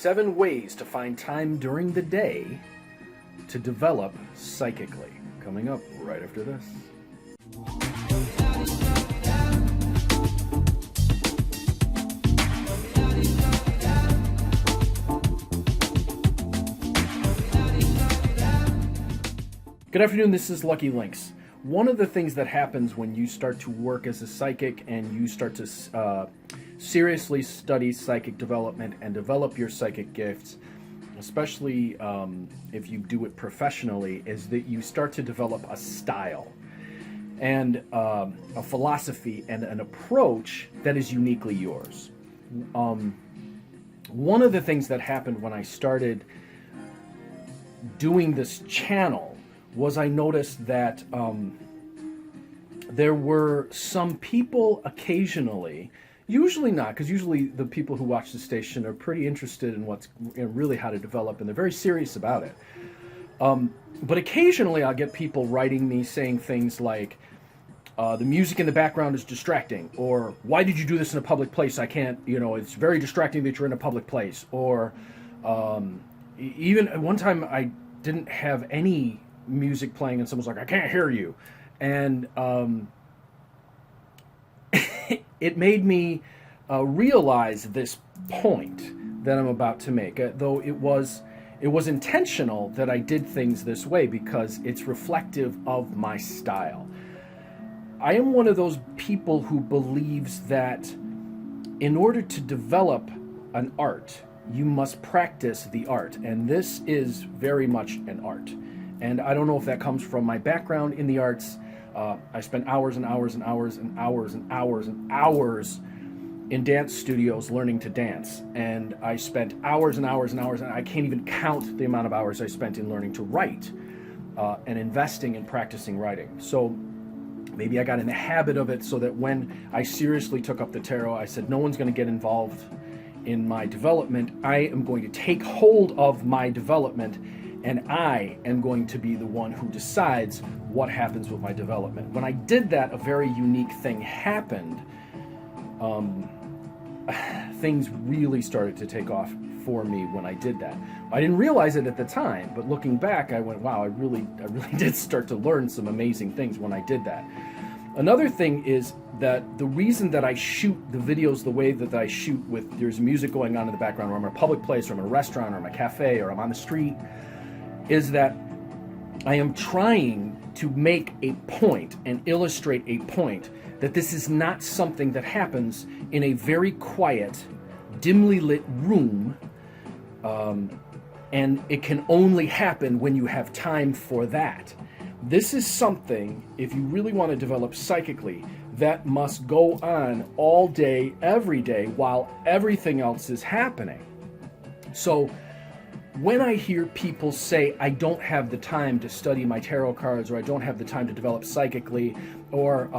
7 ways to find time during the day to develop psychically. Coming up right after this. Good afternoon, this is Lucky Lynx. One of the things that happens when you start to work as a psychic and you start to seriously study psychic development and develop your psychic gifts, especially if you do it professionally, is that you start to develop a style and a philosophy and an approach that is uniquely yours. One of the things that happened when I started doing this channel was I noticed that there were some people occasionally, usually not, because usually the people who watch the station are pretty interested in what's really how to develop, and they're very serious about it. But occasionally I'll get people writing me saying things like, the music in the background is distracting, or why did you do this in a public place? I can't, it's very distracting that you're in a public place. Or even at one time I didn't have any music playing and someone's like, I can't hear you. And it made me realize this point that I'm about to make, though it was intentional that I did things this way because it's reflective of my style. I am one of those people who believes that in order to develop an art, you must practice the art, and this is very much an art. And I don't know if that comes from my background in the arts. I spent hours and hours and hours and hours and hours and hours in dance studios learning to dance. And I spent hours and hours and hours, and I can't even count the amount of hours I spent in learning to write and investing in practicing writing. So maybe I got in the habit of it so that when I seriously took up the tarot, I said, no one's going to get involved in my development. I am going to take hold of my development, and I am going to be the one who decides what happens with my development. When I did that, a very unique thing happened. Things really started to take off for me when I did that. I didn't realize it at the time, but looking back, I went, wow, I really did start to learn some amazing things when I did that. Another thing is that the reason that I shoot the videos the way that I shoot, with there's music going on in the background, or I'm in a public place, or I'm in a restaurant, or I'm in a cafe, or I'm on the street, is that I am trying to make a point and illustrate a point that this is not something that happens in a very quiet, dimly lit room, and it can only happen when you have time for that. This is something, if you really want to develop psychically, that must go on all day, every day, while everything else is happening. So when I hear people say, I don't have the time to study my tarot cards, or I don't have the time to develop psychically, or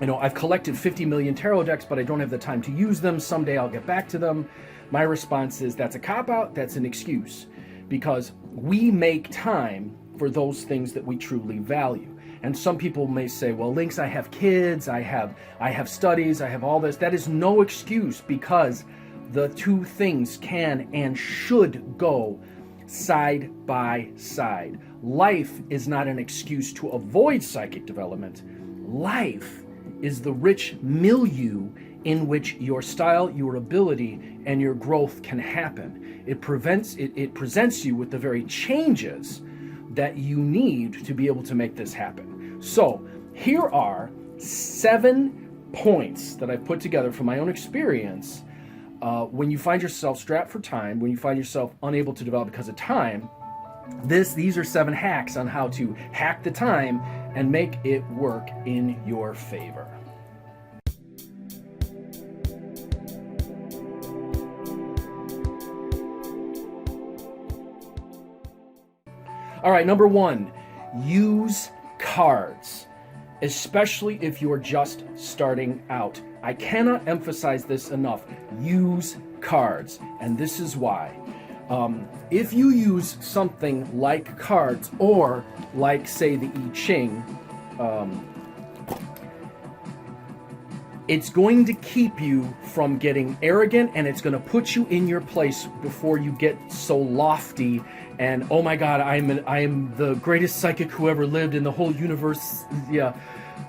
I've collected 50 million tarot decks, but I don't have the time to use them, someday I'll get back to them, my response is, that's a cop-out, that's an excuse, because we make time for those things that we truly value. And some people may say, well, Lynx, I have kids, I have studies, I have all this. That is no excuse, because the two things can and should go side by side. Life is not an excuse to avoid psychic development. Life is the rich milieu in which your style, your ability, and your growth can happen. It presents you with the very changes that you need to be able to make this happen. So here are 7 points that I've put together from my own experience. When you find yourself strapped for time, when you find yourself unable to develop because of time, these are 7 hacks on how to hack the time and make it work in your favor. All right, number 1, use cards, especially if you're just starting out. I cannot emphasize this enough. Use cards, and this is why. If you use something like cards, or like, say, the I Ching, It's going to keep you from getting arrogant, and it's going to put you in your place before you get so lofty and, oh my God, I am the greatest psychic who ever lived in the whole universe. Yeah,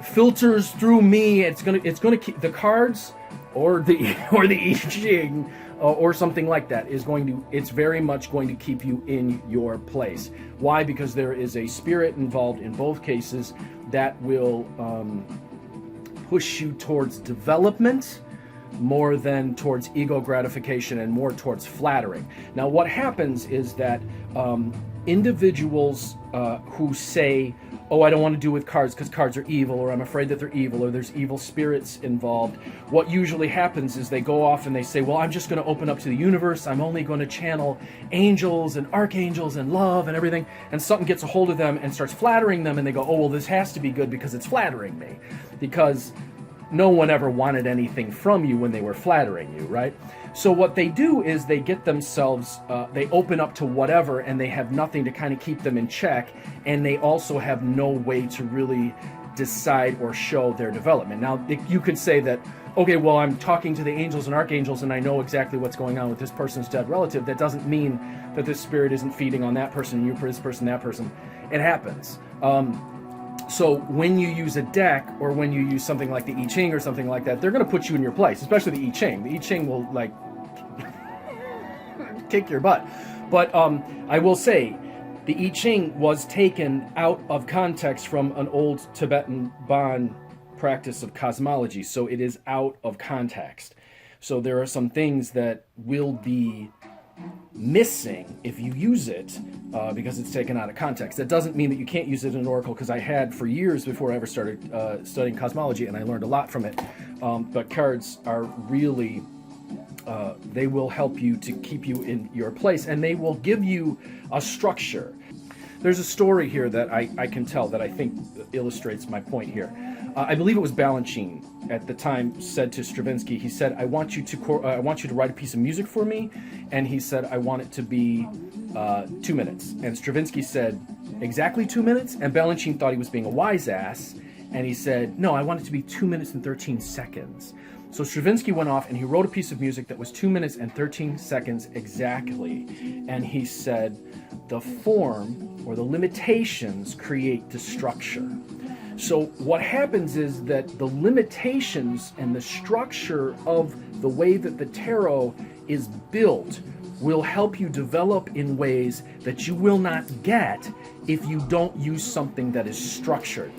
filters through me. It's gonna keep the cards or the I Ching or something like that it's very much going to keep you in your place. Why? Because there is a spirit involved in both cases that will push you towards development more than towards ego gratification and more towards flattering. Now, what happens is that individuals who say, oh, I don't want to do with cards because cards are evil, or I'm afraid that they're evil, or there's evil spirits involved, what usually happens is they go off and they say, well, I'm just going to open up to the universe. I'm only going to channel angels and archangels and love and everything. And something gets a hold of them and starts flattering them, and they go, oh, well, this has to be good because it's flattering me. Because no one ever wanted anything from you when they were flattering you, right? So what they do is they get themselves, they open up to whatever, and they have nothing to kind of keep them in check, and they also have no way to really decide or show their development. Now, you could say that, okay, well, I'm talking to the angels and archangels, and I know exactly what's going on with this person's dead relative. That doesn't mean that this spirit isn't feeding on that person, you, this person, that person. It happens. So when you use a deck, or when you use something like the I Ching or something like that, they're going to put you in your place, especially the I Ching. The I Ching will, like, kick your butt. But I will say, the I Ching was taken out of context from an old Tibetan Bon practice of cosmology, so it is out of context. So there are some things that will be missing if you use it because it's taken out of context. That doesn't mean that you can't use it in an oracle, because I had for years before I ever started studying cosmology, and I learned a lot from it. But cards are really, they will help you to keep you in your place, and they will give you a structure. There's a story here that I can tell that I think illustrates my point here. I believe it was Balanchine at the time said to Stravinsky, he said, I want you to write a piece of music for me. And he said, I want it to be 2 minutes. And Stravinsky said, exactly 2 minutes? And Balanchine thought he was being a wise ass. And he said, no, I want it to be 2 minutes and 13 seconds. So Stravinsky went off and he wrote a piece of music that was 2 minutes and 13 seconds exactly. And he said, the form or the limitations create the structure. So what happens is that the limitations and the structure of the way that the tarot is built will help you develop in ways that you will not get if you don't use something that is structured.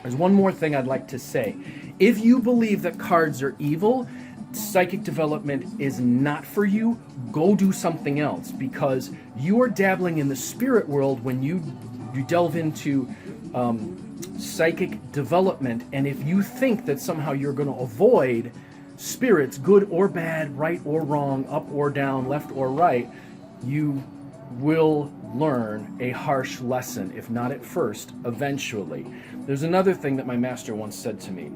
There's one more thing I'd like to say. If you believe that cards are evil, psychic development is not for you, go do something else, because you are dabbling in the spirit world when you delve into psychic development. And if you think that somehow you're going to avoid spirits, good or bad, right or wrong, up or down, left or right, you will learn a harsh lesson, if not at first, eventually. There's another thing that my master once said to me.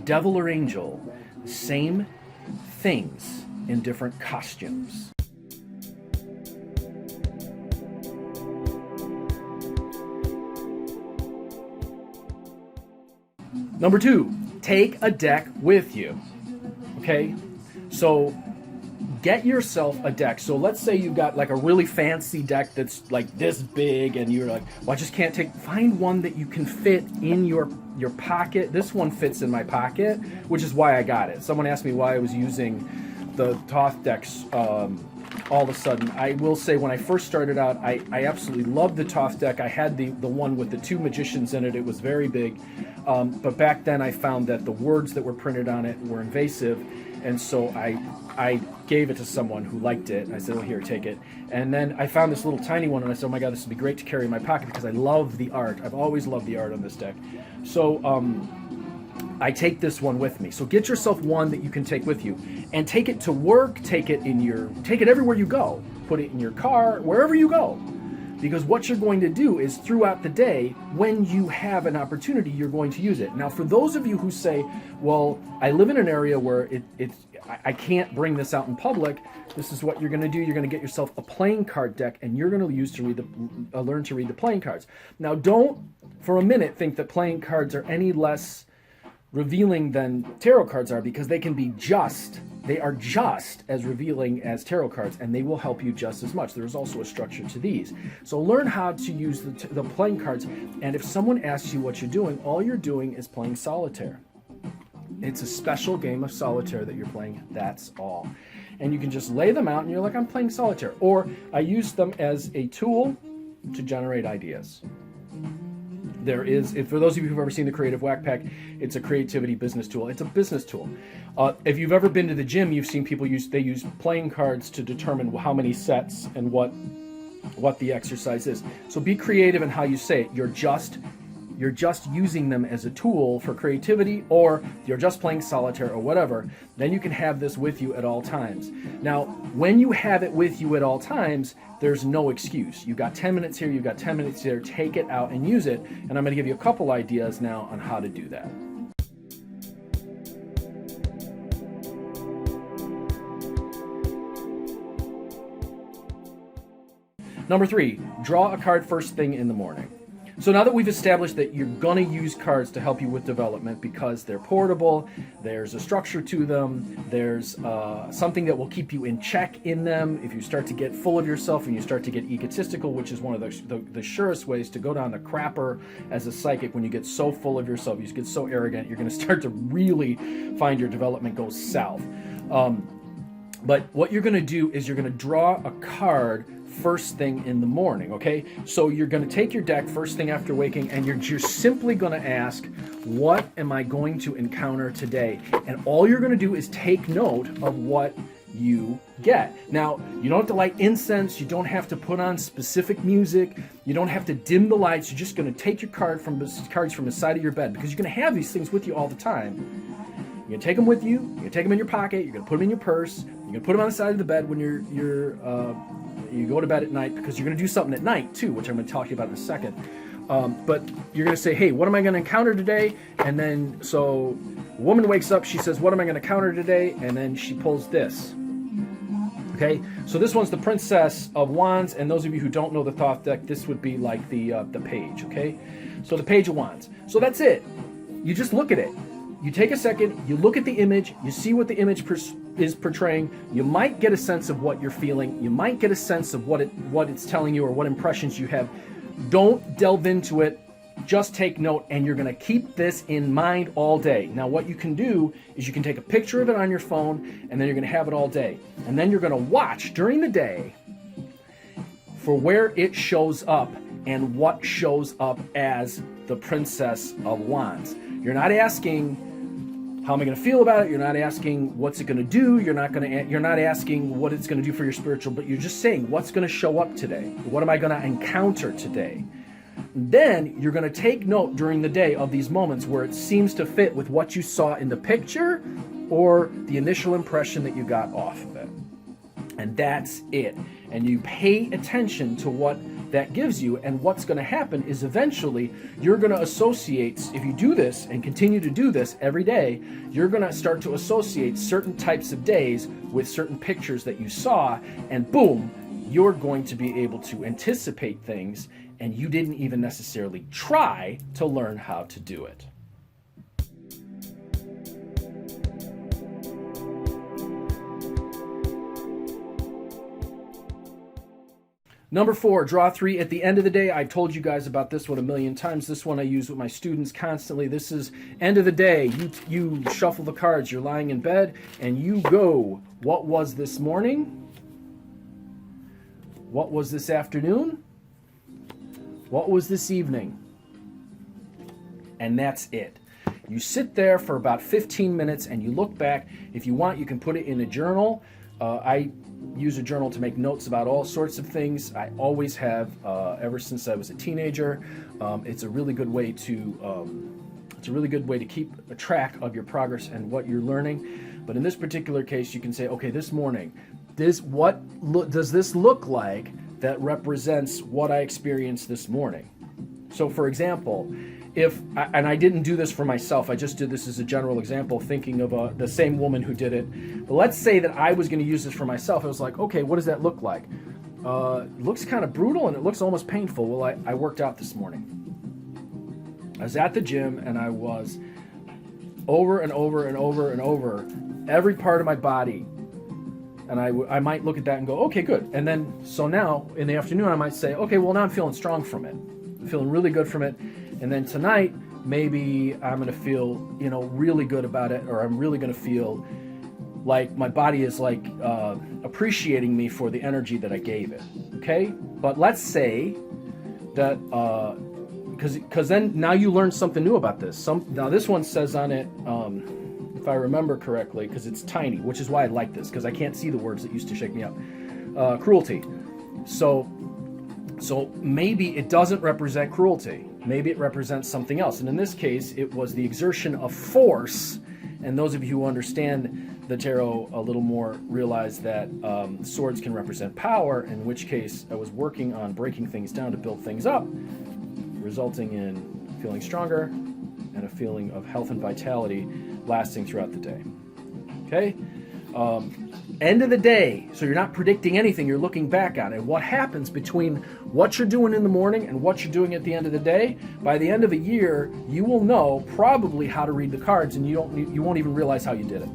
Devil or angel, same things in different costumes. Number 2, take a deck with you. Okay? So get yourself a deck. So let's say you've got like a really fancy deck that's like this big, and you're like, well, I just can't find one that you can fit in your pocket. This one fits in my pocket, which is why I got it. Someone asked me why I was using the Thoth decks all of a sudden. I will say, when I first started out, I absolutely loved the Thoth deck. I had the one with the 2 magicians in it. It was very big. But back then I found that the words that were printed on it were invasive. And so I gave it to someone who liked it. And I said, oh, here, take it. And then I found this little tiny one, and I said, oh my God, this would be great to carry in my pocket, because I love the art. I've always loved the art on this deck. So I take this one with me. So get yourself one that you can take with you, and take it to work, take it everywhere you go. Put it in your car, wherever you go. Because what you're going to do is, throughout the day, when you have an opportunity, you're going to use it. Now, for those of you who say, well, I live in an area where I can't bring this out in public, this is what you're going to do. You're going to get yourself a playing card deck, and you're going to use to learn to read the playing cards. Now, don't for a minute think that playing cards are any less revealing than tarot cards are, because they are just as revealing as tarot cards, and they will help you just as much. There's also a structure to these. So learn how to use the playing cards, and if someone asks you what you're doing, all you're doing is playing solitaire. It's a special game of solitaire that you're playing, that's all. And you can just lay them out and you're like, I'm playing solitaire. Or I use them as a tool to generate ideas. There is, for those of you who've ever seen the Creative Whack Pack, it's a creativity business tool. It's a business tool. If you've ever been to the gym, you've seen people use playing cards to determine how many sets and what the exercise is. So be creative in how you say it. You're just using them as a tool for creativity, or you're just playing solitaire or whatever. Then you can have this with you at all times. Now, when you have it with you at all times, there's no excuse. You've got 10 minutes here, you've got 10 minutes there, take it out and use it. And I'm going to give you a couple ideas now on how to do that. Number 3, draw a card first thing in the morning. So now that we've established that you're going to use cards to help you with development because they're portable, there's a structure to them, there's something that will keep you in check in them. If you start to get full of yourself and you start to get egotistical, which is one of the surest ways to go down the crapper as a psychic, when you get so full of yourself, you get so arrogant, you're going to start to really find your development goes south. But what you're going to do is you're going to draw a card first thing in the morning, okay? So you're going to take your deck first thing after waking, and you're simply going to ask, what am I going to encounter today? And all you're going to do is take note of what you get. Now, you don't have to light incense, you don't have to put on specific music, you don't have to dim the lights. You're just going to take your cards from the side of your bed, because you're going to have these things with you all the time. You're going to take them with you, you're going to take them in your pocket, you're going to put them in your purse, you're going to put them on the side of the bed when you go to bed at night, because you're going to do something at night too, which I'm going to talk to you about in a second. But you're going to say, hey, what am I going to encounter today? And then, so a woman wakes up, she says, what am I going to encounter today? And then she pulls this. Okay, so this one's the Princess of Wands, and those of you who don't know the Thoth deck, this would be like the page, okay? So the Page of Wands. So that's it. You just look at it. You take a second, you look at the image, you see what the image is portraying. You might get a sense of what you're feeling. You might get a sense of what it's telling you, or what impressions you have. Don't delve into it. Just take note, and you're going to keep this in mind all day. Now, what you can do is you can take a picture of it on your phone, and then you're going to have it all day. And then you're going to watch during the day for where it shows up and what shows up as the Princess of Wands. You're not asking, how am I going to feel about it? You're not asking, what's it going to do? You're not asking what it's going to do for your spiritual, but you're just saying, what's going to show up today? What am I going to encounter today? Then you're going to take note during the day of these moments where it seems to fit with what you saw in the picture or the initial impression that you got off of it. And that's it. And you pay attention to what that gives you, and what's going to happen is eventually you're going to associate, if you do this and continue to do this every day, you're going to start to associate certain types of days with certain pictures that you saw, and boom, you're going to be able to anticipate things, and you didn't even necessarily try to learn how to do it. Number 4, draw 3 at the end of the day. I've told you guys about this one a million times. This one I use with my students constantly. This is end of the day. You shuffle the cards. You're lying in bed and you go, what was this morning? What was this afternoon? What was this evening? And that's it. You sit there for about 15 minutes and you look back. If you want, you can put it in a journal. I use a journal to make notes about all sorts of things. I always have, ever since I was a teenager. It's a really good way to keep a track of your progress and what you're learning. But in this particular case, you can say, okay, this morning, does this look like that represents what I experienced this morning? So, for example, and I didn't do this for myself, I just did this as a general example, thinking of the same woman who did it. But let's say that I was going to use this for myself. I was like, okay, what does that look like? It looks kind of brutal and it looks almost painful. Well, I worked out this morning. I was at the gym and I was over and over and over and over, every part of my body. And I might look at that and go, okay, good. And then, so now in the afternoon, I might say, okay, well, now I'm feeling strong from it. I'm feeling really good from it. And then tonight, maybe I'm going to feel, really good about it, or I'm really going to feel like my body is like appreciating me for the energy that I gave it. Okay? But let's say that, because then now you learn something new about this. Now this one says on it, if I remember correctly, because it's tiny, which is why I like this, because I can't see the words that used to shake me up. Cruelty. So maybe it doesn't represent cruelty. Maybe it represents something else. And in this case, it was the exertion of force. And those of you who understand the tarot a little more realize that swords can represent power, in which case I was working on breaking things down to build things up, resulting in feeling stronger and a feeling of health and vitality lasting throughout the day. Okay? End of the day, so you're not predicting anything, you're looking back on it. What happens between what you're doing in the morning and what you're doing at the end of the day, by the end of a year, you will know probably how to read the cards, and you won't even realize how you did it.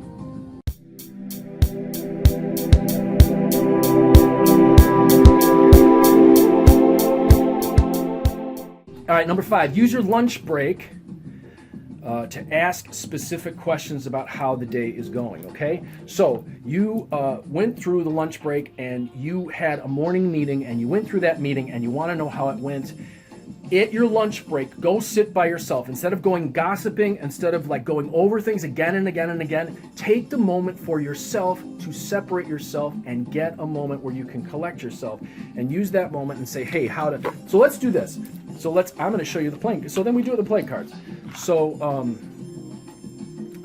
All right, number 5, use your lunch break to ask specific questions about how the day is going, okay? So you went through the lunch break and you had a morning meeting, and you went through that meeting and you want to know how it went. At your lunch break, go sit by yourself. Instead of going gossiping, instead of like going over things again and again and again, take the moment for yourself to separate yourself and get a moment where you can collect yourself and use that moment and say, hey, so let's do this. So I'm going to show you the playing. So then we do it with the playing cards. So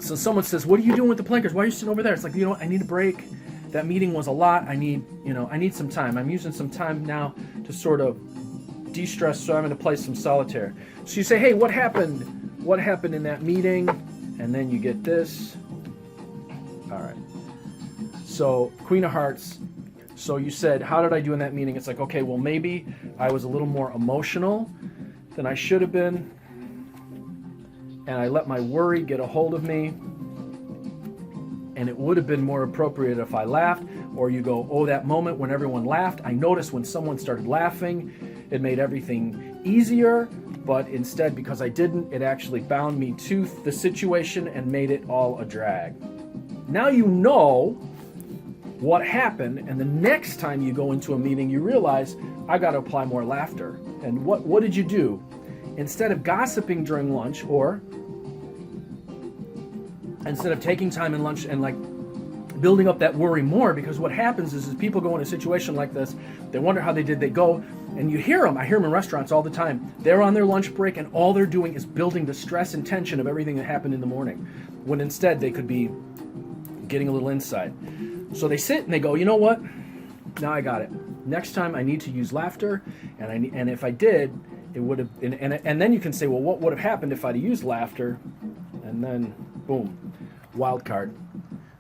someone says, what are you doing with the playing cards? Why are you sitting over there? It's like, I need a break. That meeting was a lot. I need some time. I'm using some time now to sort of de-stress, so I'm going to play some solitaire. So you say, hey, what happened? What happened in that meeting? And then you get this. All right. So Queen of Hearts. So you said, how did I do in that meeting? It's like, okay, well, maybe I was a little more emotional than I should have been, and I let my worry get a hold of me, and it would have been more appropriate if I laughed. Or you go, oh, that moment when everyone laughed, I noticed when someone started laughing, it made everything easier, but instead, because I didn't, it actually bound me to the situation and made it all a drag. Now you know what happened, and the next time you go into a meeting, you realize, I got to apply more laughter. And what did you do? Instead of gossiping during lunch, or instead of taking time in lunch and like building up that worry more, because what happens is people go in a situation like this, they wonder how they did, they go, and you hear them, I hear them in restaurants all the time, they're on their lunch break and all they're doing is building the stress and tension of everything that happened in the morning, when instead they could be getting a little insight. So they sit and they go, you know what? Now I got it. Next time I need to use laughter, and if I did, it would have. And then you can say, well, what would have happened if I'd used laughter? And then, boom, wild card,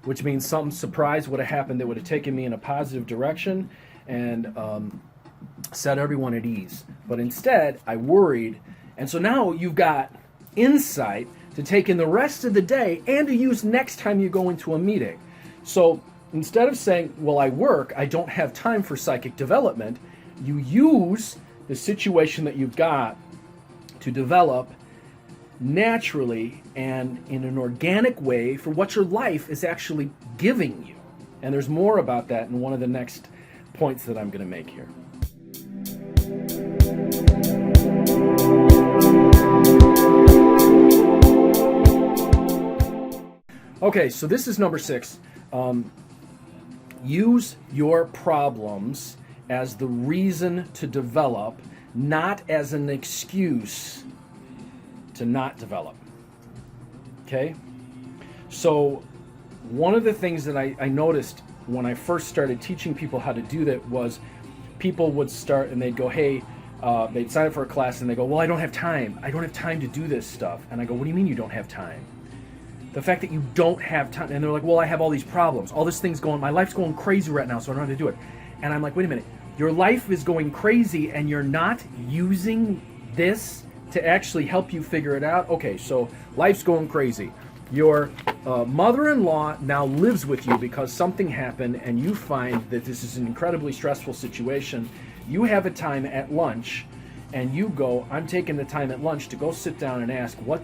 which means some surprise would have happened that would have taken me in a positive direction and set everyone at ease. But instead, I worried, and so now you've got insight to take in the rest of the day and to use next time you go into a meeting. So instead of saying, well, I work, I don't have time for psychic development, you use the situation that you've got to develop naturally and in an organic way for what your life is actually giving you. And there's more about that in one of the next points that I'm going to make here. Okay, so this is number 6. Use your problems as the reason to develop, not as an excuse to not develop. Okay? So one of the things that I noticed when I first started teaching people how to do that was people would start and they'd go, hey, they'd sign up for a class and they go, well, I don't have time. I don't have time to do this stuff. And I go, what do you mean you don't have time? The fact that you don't have time, and they're like, well, I have all these problems, all this thing's going, my life's going crazy right now, so I don't know how to do it. And I'm like, wait a minute, your life is going crazy and you're not using this to actually help you figure it out? Okay, so life's going crazy. Your mother-in-law now lives with you because something happened and you find that this is an incredibly stressful situation. You have a time at lunch and you go, I'm taking the time at lunch to go sit down and ask, what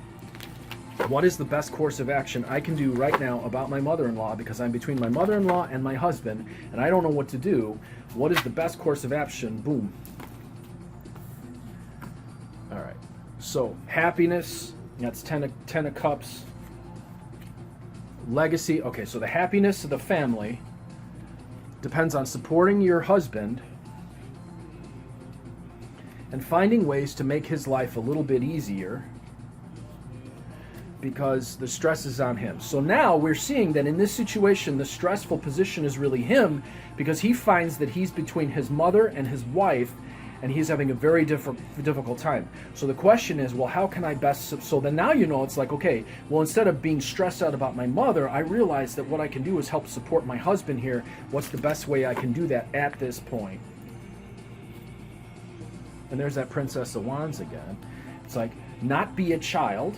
is the best course of action I can do right now about my mother-in-law, because I'm between my mother-in-law and my husband and I don't know what to do. What is the best course of action? Boom. All right. So happiness, that's 10 of Cups. Legacy. Okay, so the happiness of the family depends on supporting your husband and finding ways to make his life a little bit easier because the stress is on him. So now we're seeing that in this situation, the stressful position is really him, because he finds that he's between his mother and his wife, and he's having a very difficult time. So the question is, well, how can I best... So then now it's like, okay, well, instead of being stressed out about my mother, I realize that what I can do is help support my husband here. What's the best way I can do that at this point? And there's that Princess of Wands again. It's like, not be a child.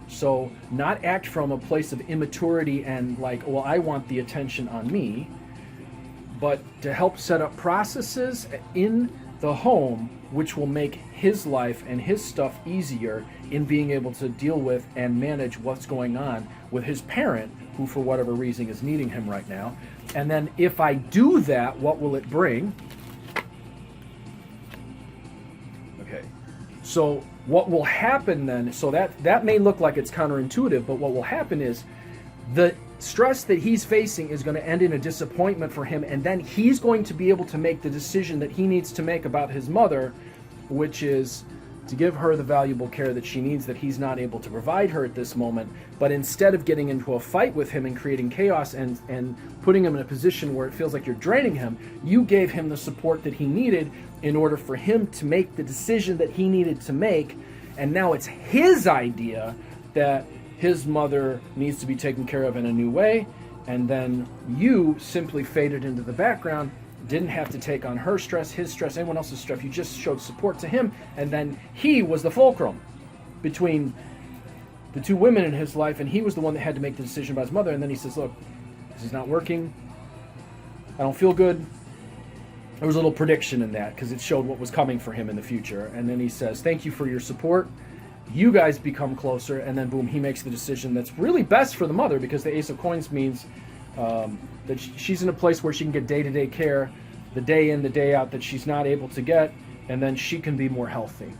So not act from a place of immaturity and like, well, I want the attention on me, but to help set up processes in the home which will make his life and his stuff easier in being able to deal with and manage what's going on with his parent, who for whatever reason is needing him right now. And then if I do that, what will it bring? Okay, so what will happen then, so that may look like it's counterintuitive, but what will happen is the stress that he's facing is going to end in a disappointment for him, and then he's going to be able to make the decision that he needs to make about his mother, which is to give her the valuable care that she needs, that he's not able to provide her at this moment. But instead of getting into a fight with him and creating chaos and putting him in a position where it feels like you're draining him, you gave him the support that he needed in order for him to make the decision that he needed to make. And now it's his idea that his mother needs to be taken care of in a new way, and then you simply faded into the background, didn't have to take on her stress, his stress, anyone else's stress. You just showed support to him, and then he was the fulcrum between the two women in his life, and he was the one that had to make the decision about his mother. And then he says, look, this is not working. I don't feel good. There was a little prediction in that because it showed what was coming for him in the future. And then he says, thank you for your support. You guys become closer, and then boom, he makes the decision that's really best for the mother, because the Ace of Coins means that she's in a place where she can get day-to-day care, the day in, the day out, that she's not able to get, and then she can be more healthy.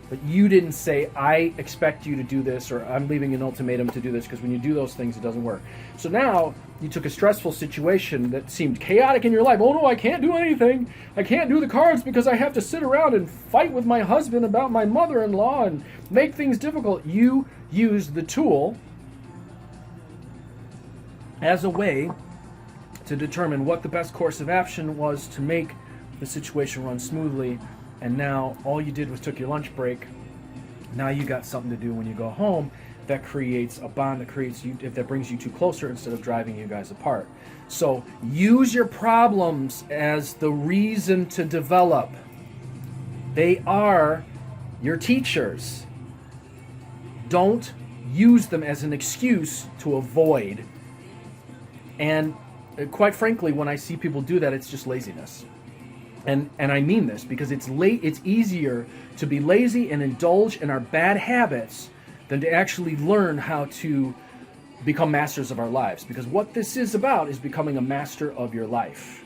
But you didn't say, I expect you to do this, or I'm leaving an ultimatum to do this, because when you do those things, it doesn't work. So now you took a stressful situation that seemed chaotic in your life. Oh no, I can't do anything. I can't do the cards because I have to sit around and fight with my husband about my mother-in-law and make things difficult. You used the tool as a way to determine what the best course of action was to make the situation run smoothly. And now all you did was took your lunch break. Now you got something to do when you go home that creates a bond, that creates you, if that brings you two closer instead of driving you guys apart. So use your problems as the reason to develop. They are your teachers. Don't use them as an excuse to avoid. And quite frankly, when I see people do that, it's just laziness. And I mean this because it's easier to be lazy and indulge in our bad habits than to actually learn how to become masters of our lives. Because what this is about is becoming a master of your life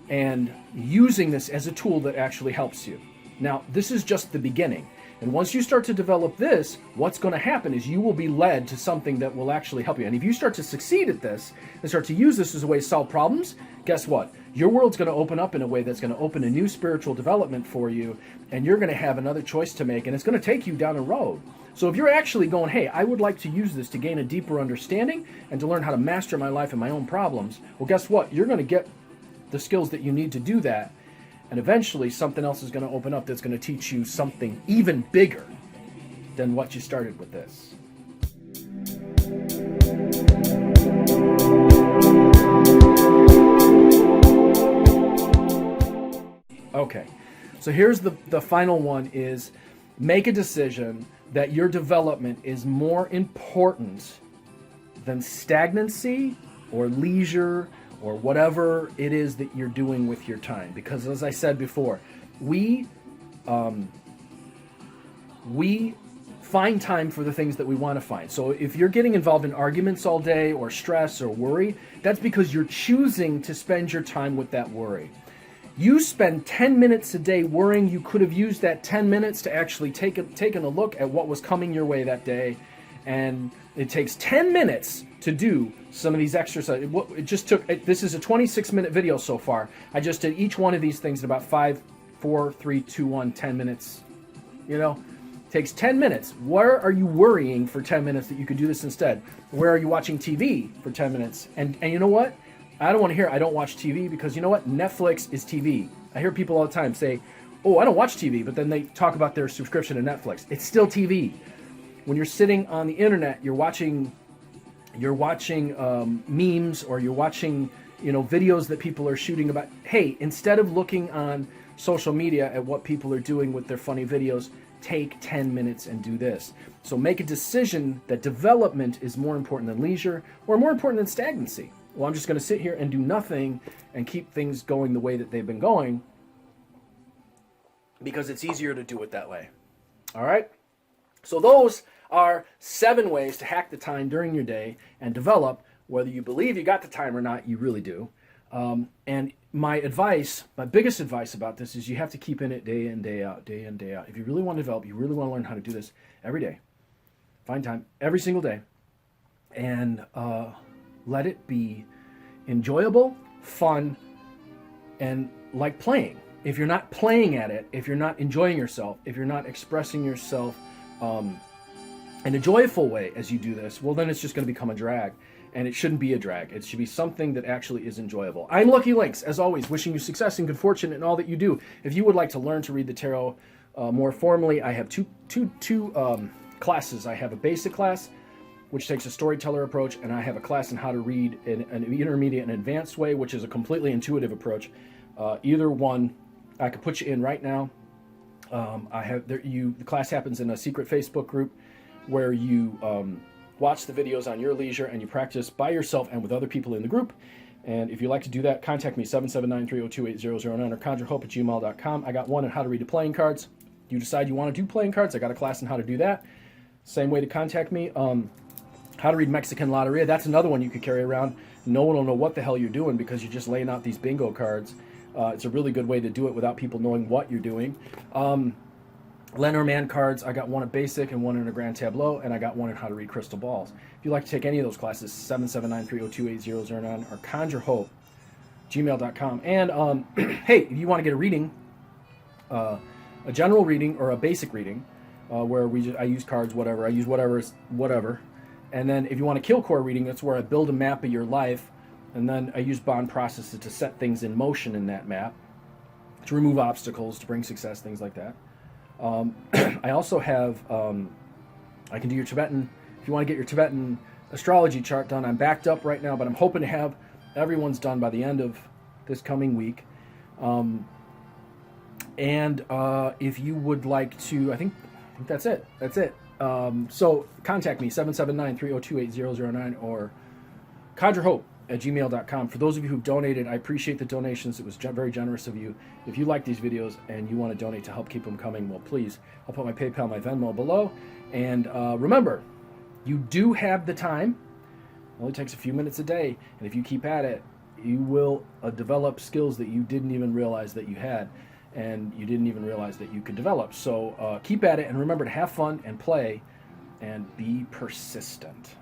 and using this as a tool that actually helps you. Now, this is just the beginning. And once you start to develop this, what's going to happen is you will be led to something that will actually help you. And if you start to succeed at this and start to use this as a way to solve problems, guess what? Your world's going to open up in a way that's going to open a new spiritual development for you, and you're going to have another choice to make, and it's going to take you down a road. So if you're actually going, hey, I would like to use this to gain a deeper understanding and to learn how to master my life and my own problems, well, guess what? You're going to get the skills that you need to do that. And eventually something else is going to open up that's going to teach you something even bigger than what you started with this. Okay, so here's the final one is make a decision that your development is more important than stagnancy or leisure or whatever it is that you're doing with your time. Because as I said before, we find time for the things that we want to find. So if you're getting involved in arguments all day or stress or worry, that's because you're choosing to spend your time with that worry. You spend 10 minutes a day worrying. You could have used that 10 minutes to actually taken a look at what was coming your way that day. And it takes 10 minutes to do some of these exercises. This is a 26-minute video so far. I just did each one of these things in about 5, 4, 3, 2, 1, 10 minutes. You know, it takes 10 minutes. Where are you worrying for 10 minutes that you could do this instead? Where are you watching TV for 10 minutes? And you know what? I don't want to hear I don't watch TV, because you know what? Netflix is TV. I hear people all the time say, oh, I don't watch TV, but then they talk about their subscription to Netflix. It's still TV. When you're sitting on the internet, you're watching memes, or you're watching, videos that people are shooting about. Hey, instead of looking on social media at what people are doing with their funny videos, take 10 minutes and do this. So make a decision that development is more important than leisure, or more important than stagnancy. Well, I'm just going to sit here and do nothing and keep things going the way that they've been going, because it's easier to do it that way. All right? So those are 7 ways to hack the time during your day and develop. Whether you believe you got the time or not, you really do. And my biggest advice about this is you have to keep in it day in, day out, day in, day out. If you really want to develop, you really want to learn how to do this every day. Find time every single day, and let it be enjoyable, fun, and like playing. If you're not playing at it, if you're not enjoying yourself, if you're not expressing yourself in a joyful way as you do this, well, then it's just going to become a drag. And it shouldn't be a drag. It should be something that actually is enjoyable. I'm Lucky Lynx, as always, wishing you success and good fortune in all that you do. If you would like to learn to read the tarot more formally, I have two classes. I have a basic class, which takes a storyteller approach, and I have a class on how to read in an intermediate and advanced way, which is a completely intuitive approach. Either one, I could put you in right now. The class happens in a secret Facebook group where you watch the videos on your leisure and you practice by yourself and with other people in the group. And if you'd like to do that, contact me, 779-302-8009 or conjurehope@gmail.com. I got one on how to read the playing cards. You decide you want to do playing cards, I got a class on how to do that. Same way to contact me. How to read Mexican Loteria, that's another one you could carry around. No one will know what the hell you're doing because you're just laying out these bingo cards. It's a really good way to do it without people knowing what you're doing. Lenormand cards, I got one in basic and one in a grand tableau, and I got one in how to read crystal balls. If you'd like to take any of those classes, 779-302-8009 or conjurehope@gmail.com. And hey, if you want to get a reading, a general reading or a basic reading, where I use cards, whatever. I use whatever. And then if you want a Khil Khor reading, that's where I build a map of your life, and then I use bond processes to set things in motion in that map, to remove obstacles, to bring success, things like that. I also have, I can do your Tibetan, if you want to get your Tibetan Astrology Chart done, I'm backed up right now, but I'm hoping to have everyone's done by the end of this coming week. If you would like to, I think that's it. So contact me, 779-302-8009 or conjurehope@gmail.com. For those of you who've donated, I appreciate the donations. It was very generous of you. If you like these videos and you want to donate to help keep them coming, well, please, I'll put my PayPal, my Venmo below. And remember, you do have the time. It only takes a few minutes a day. And if you keep at it, you will develop skills that you didn't even realize that you had, and you didn't even realize that you could develop. So keep at it, and remember to have fun and play and be persistent.